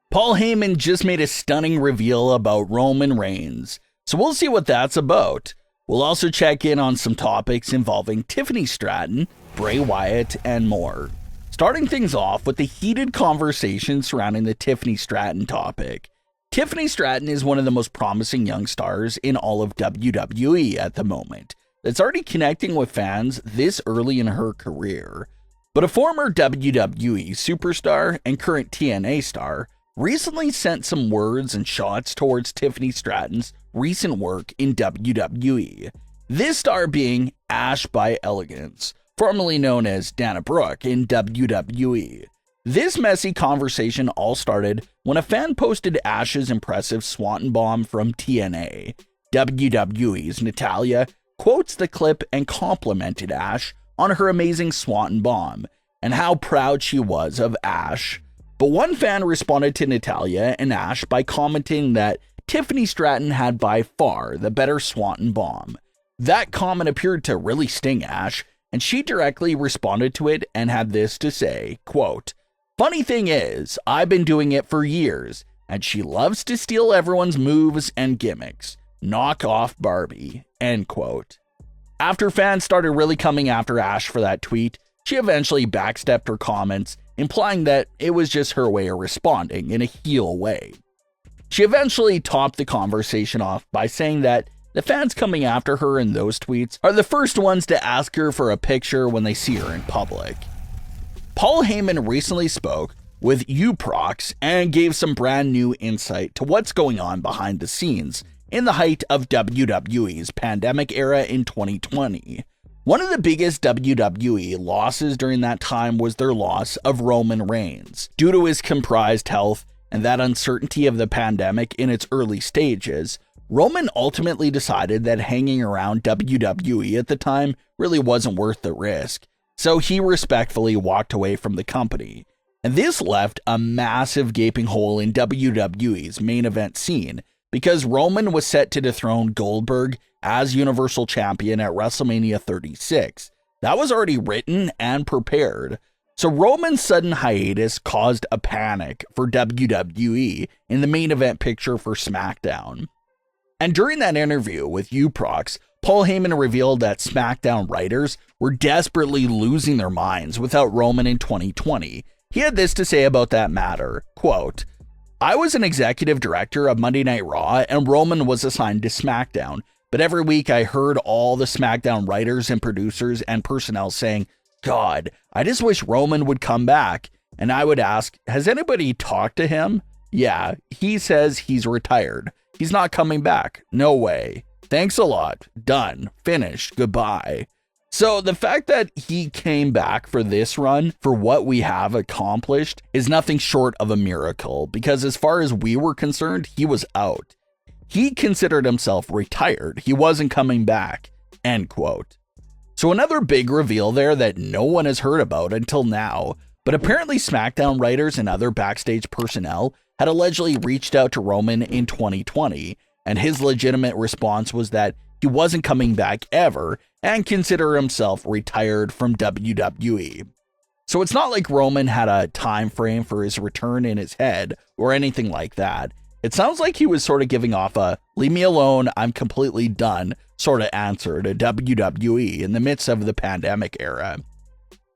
Paul Heyman just made a stunning reveal about Roman Reigns, so we'll see what that's about. We'll also check in on some topics involving Tiffany Stratton, Bray Wyatt, and more. Starting things off with the heated conversation surrounding the Tiffany Stratton topic. Tiffany Stratton is one of the most promising young stars in all of WWE at the moment, that's already connecting with fans this early in her career. But a former WWE superstar and current TNA star recently sent some words and shots towards Tiffany Stratton's recent work in WWE. This star being Ash by Elegance, formerly known as Dana Brooke in WWE. This messy conversation all started when a fan posted Ash's impressive Swanton Bomb from TNA. WWE's Natalya quotes the clip and complimented Ash on her amazing Swanton Bomb and how proud she was of Ash. But one fan responded to Natalya and Ash by commenting that Tiffany Stratton had by far the better Swanton Bomb. That comment appeared to really sting Ash, and she directly responded to it and had this to say, quote, "Funny thing is, I've been doing it for years, and she loves to steal everyone's moves and gimmicks. Knock off Barbie," end quote. After fans started really coming after Ash for that tweet, she eventually backstepped her comments, implying that it was just her way of responding in a heel way. She eventually topped the conversation off by saying that the fans coming after her in those tweets are the first ones to ask her for a picture when they see her in public. Paul Heyman recently spoke with Uproxx and gave some brand new insight to what's going on behind the scenes in the height of WWE's pandemic era in 2020. One of the biggest WWE losses during that time was their loss of Roman Reigns. Due to his compromised health and that uncertainty of the pandemic in its early stages, Roman ultimately decided that hanging around WWE at the time really wasn't worth the risk, so he respectfully walked away from the company. And this left a massive gaping hole in WWE's main event scene, because Roman was set to dethrone Goldberg as Universal Champion at WrestleMania 36. That was already written and prepared. So Roman's sudden hiatus caused a panic for WWE in the main event picture for Smackdown. And during that interview with Uproxx, Paul Heyman revealed that Smackdown writers were desperately losing their minds without Roman in 2020. He had this to say about that matter, quote, "I was an executive director of Monday Night Raw and Roman was assigned to Smackdown. But every week I heard all the Smackdown writers and producers and personnel saying, 'God, I just wish Roman would come back.' And I would ask, 'Has anybody talked to him?' 'Yeah, he says he's retired. He's not coming back. No way. Thanks a lot. Done. Finished. Goodbye.'" So the fact that he came back for this run, for what we have accomplished, is nothing short of a miracle, because as far as we were concerned, he was out. He considered himself retired. He wasn't coming back, end quote. So another big reveal there that no one has heard about until now, but apparently SmackDown writers and other backstage personnel had allegedly reached out to Roman in 2020, and his legitimate response was that he wasn't coming back ever and consider himself retired from WWE. So it's not like Roman had a time frame for his return in his head or anything like that. It sounds like he was sort of giving off a "leave me alone, I'm completely done" sort of answer to WWE in the midst of the pandemic era.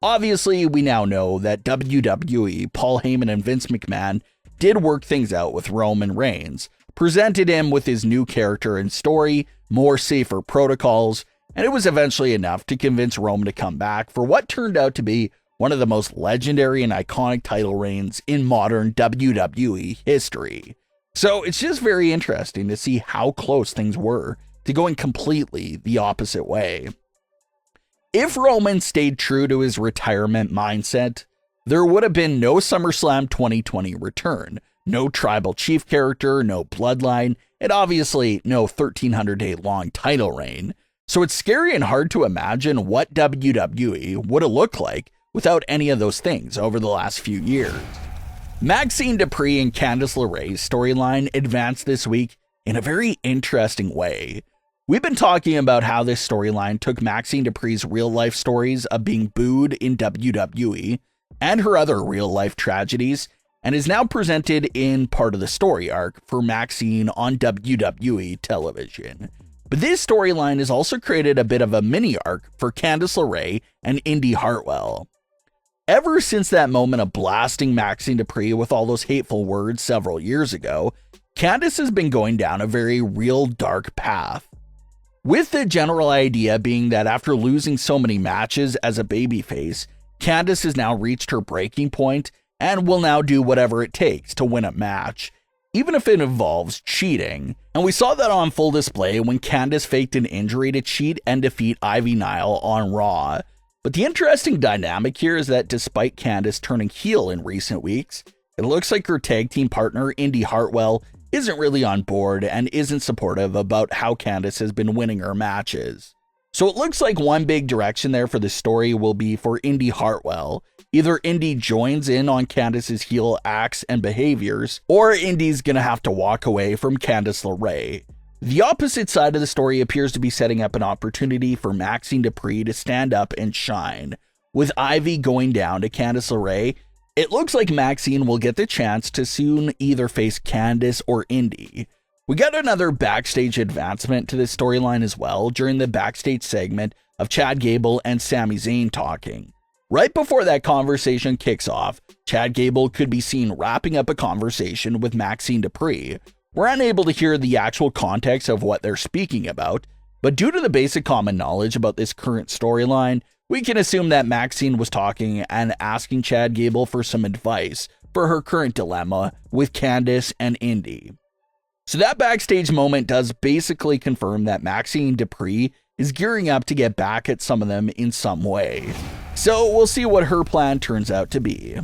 Obviously, we now know that WWE, Paul Heyman and Vince McMahon did work things out with Roman Reigns, presented him with his new character and story, more safer protocols, and it was eventually enough to convince Roman to come back for what turned out to be one of the most legendary and iconic title reigns in modern WWE history. So it's just very interesting to see how close things were to going completely the opposite way. If Roman stayed true to his retirement mindset, there would have been no SummerSlam 2020 return, no tribal chief character, no bloodline, and obviously no 1,300-day long title reign. So it's scary and hard to imagine what WWE would have looked like without any of those things over the last few years. Maxxine Dupri and Candice LeRae's storyline advanced this week in a very interesting way. We've been talking about how this storyline took Maxxine Dupri's real-life stories of being booed in WWE and her other real-life tragedies, and is now presented in part of the story arc for Maxxine on WWE television. But this storyline has also created a bit of a mini-arc for Candice LeRae and Indi Hartwell. Ever since that moment of blasting Maxxine Dupri with all those hateful words several years ago, Candice has been going down a very real dark path. With the general idea being that after losing so many matches as a babyface, Candice has now reached her breaking point and will now do whatever it takes to win a match, even if it involves cheating. And we saw that on full display when Candice faked an injury to cheat and defeat Ivy Nile on Raw. But the interesting dynamic here is that despite Candice turning heel in recent weeks, it looks like her tag team partner Indi Hartwell isn't really on board and isn't supportive about how Candice has been winning her matches. So it looks like one big direction there for the story will be for Indi Hartwell. Either Indi joins in on Candice's heel acts and behaviors, or Indi's gonna have to walk away from Candice LeRae. The opposite side of the story appears to be setting up an opportunity for Maxxine Dupri to stand up and shine. With Ivy going down to Candice LeRae, it looks like Maxxine will get the chance to soon either face Candice or Indi. We got another backstage advancement to this storyline as well during the backstage segment of Chad Gable and Sami Zayn talking. Right before that conversation kicks off, Chad Gable could be seen wrapping up a conversation with Maxxine Dupri. We're unable to hear the actual context of what they're speaking about, but due to the basic common knowledge about this current storyline, we can assume that Maxxine was talking and asking Chad Gable for some advice for her current dilemma with Candice and Indi. So that backstage moment does basically confirm that Maxxine Dupri is gearing up to get back at some of them in some way. So we'll see what her plan turns out to be.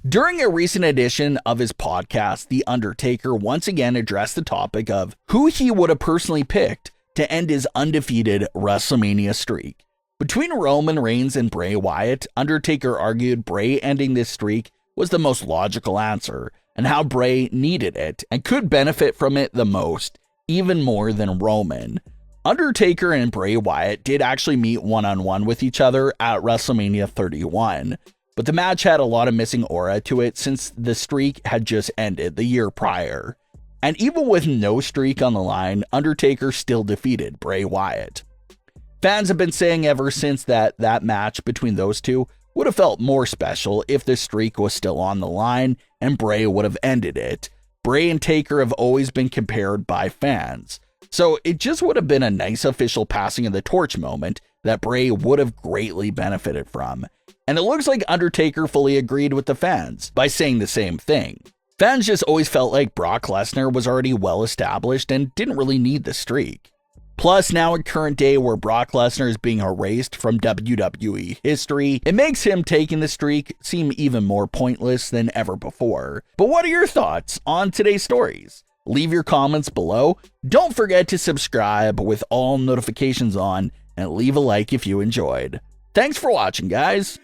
During a recent edition of his podcast, The Undertaker once again addressed the topic of who he would have personally picked to end his undefeated WrestleMania streak. Between Roman Reigns and Bray Wyatt, Undertaker argued Bray ending this streak was the most logical answer, and how Bray needed it and could benefit from it the most, even more than Roman. Undertaker and Bray Wyatt did actually meet one-on-one with each other at WrestleMania 31, but the match had a lot of missing aura to it since the streak had just ended the year prior. And even with no streak on the line, Undertaker still defeated Bray Wyatt. Fans have been saying ever since that match between those two would have felt more special if the streak was still on the line and Bray would have ended it. Bray and Taker have always been compared by fans, so it just would have been a nice official passing of the torch moment that Bray would have greatly benefited from. And it looks like Undertaker fully agreed with the fans by saying the same thing. Fans just always felt like Brock Lesnar was already well established and didn't really need the streak. Plus, now in current day where Brock Lesnar is being erased from WWE history, it makes him taking the streak seem even more pointless than ever before. But what are your thoughts on today's stories? Leave your comments below. Don't forget to subscribe with all notifications on and leave a like if you enjoyed. Thanks for watching, guys.